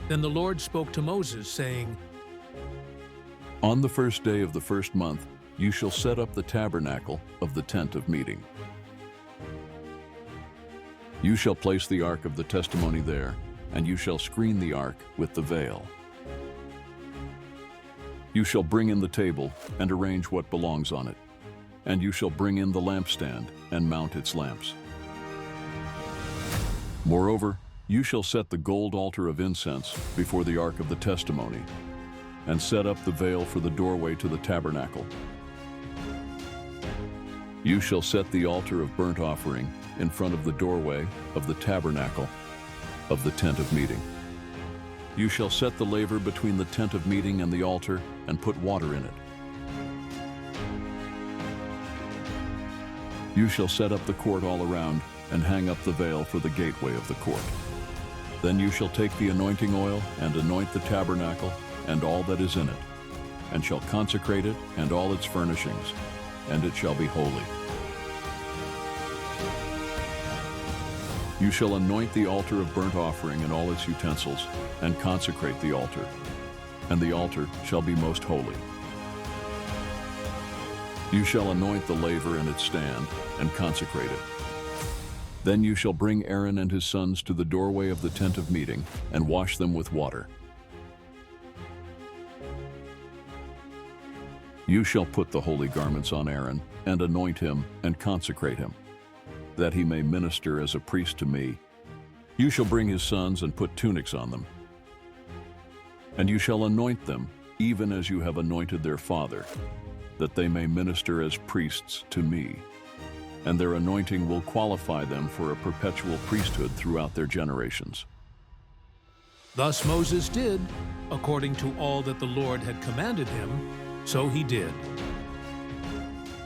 Then the Lord spoke to Moses, saying, On the first day of the first month, you shall set up the tabernacle of the tent of meeting. You shall place the ark of the testimony there, and you shall screen the ark with the veil. You shall bring in the table and arrange what belongs on it, and you shall bring in the lampstand and mount its lamps. Moreover, you shall set the gold altar of incense before the ark of the testimony, and set up the veil for the doorway to the tabernacle. You shall set the altar of burnt offering in front of the doorway of the tabernacle of the tent of meeting. You shall set the laver between the tent of meeting and the altar and put water in it. You shall set up the court all around and hang up the veil for the gateway of the court. Then you shall take the anointing oil and anoint the tabernacle and all that is in it, and shall consecrate it and all its furnishings, and it shall be holy. You shall anoint the altar of burnt offering and all its utensils, and consecrate the altar, and the altar shall be most holy. You shall anoint the laver and its stand, and consecrate it. Then you shall bring Aaron and his sons to the doorway of the tent of meeting, and wash them with water. You shall put the holy garments on Aaron, and anoint him, and consecrate him, that he may minister as a priest to me. You shall bring his sons and put tunics on them. And you shall anoint them, even as you have anointed their father, that they may minister as priests to me. And their anointing will qualify them for a perpetual priesthood throughout their generations. Thus Moses did, according to all that the Lord had commanded him, so he did.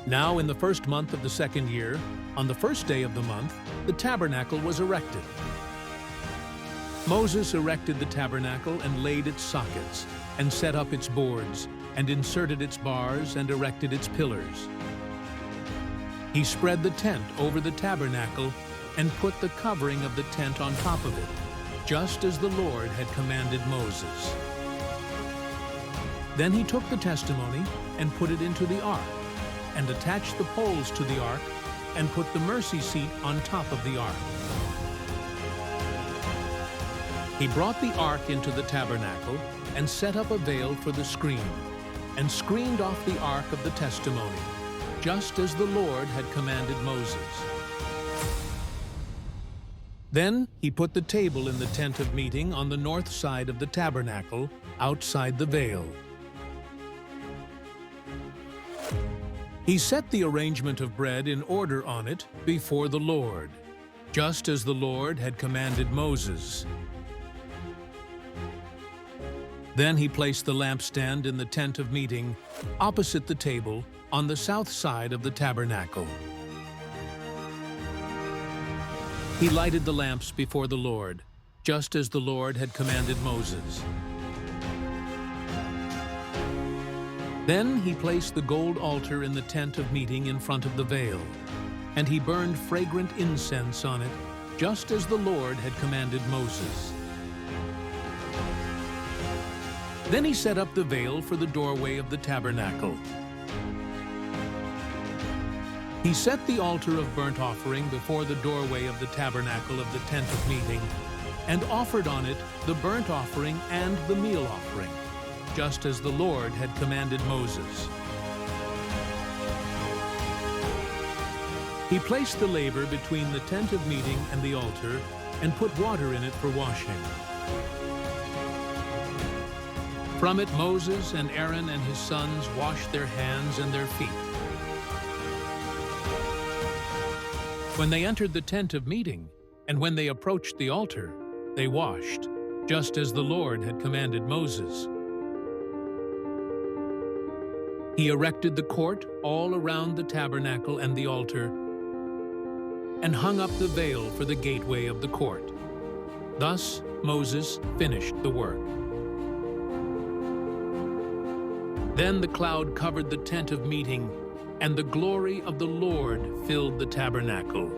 Now in the first month of the second year, on the first day of the month, the tabernacle was erected. Moses erected the tabernacle and laid its sockets, and set up its boards, and inserted its bars, and erected its pillars. He spread the tent over the tabernacle and put the covering of the tent on top of it, just as the Lord had commanded Moses. Then he took the testimony and put it into the ark, and attached the poles to the ark, and put the mercy seat on top of the ark. He brought the ark into the tabernacle and set up a veil for the screen, and screened off the ark of the testimony, just as the Lord had commanded Moses. Then he put the table in the tent of meeting on the north side of the tabernacle, outside the veil. He set the arrangement of bread in order on it before the Lord, just as the Lord had commanded Moses. Then he placed the lampstand in the tent of meeting, opposite the table, on the south side of the tabernacle. He lighted the lamps before the Lord, just as the Lord had commanded Moses. Then he placed the gold altar in the tent of meeting in front of the veil, and he burned fragrant incense on it, just as the Lord had commanded Moses. Then he set up the veil for the doorway of the tabernacle. He set the altar of burnt offering before the doorway of the tabernacle of the tent of meeting, and offered on it the burnt offering and the meal offering, just as the Lord had commanded Moses. He placed the laver between the tent of meeting and the altar, and put water in it for washing. From it Moses and Aaron and his sons washed their hands and their feet. When they entered the tent of meeting, and when they approached the altar, they washed, just as the Lord had commanded Moses. He erected the court all around the tabernacle and the altar, and hung up the veil for the gateway of the court. Thus Moses finished the work. Then the cloud covered the tent of meeting, and the glory of the Lord filled the tabernacle.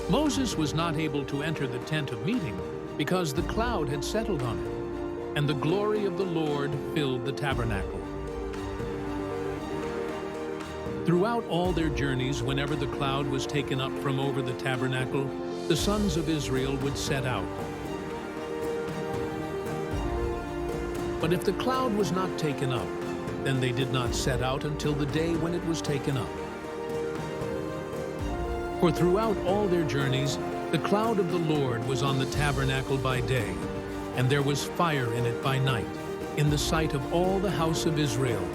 Moses was not able to enter the tent of meeting because the cloud had settled on it, and the glory of the Lord filled the tabernacle. Throughout all their journeys, whenever the cloud was taken up from over the tabernacle, the sons of Israel would set out. But if the cloud was not taken up, then they did not set out until the day when it was taken up. For throughout all their journeys, the cloud of the Lord was on the tabernacle by day, and there was fire in it by night, in the sight of all the house of Israel,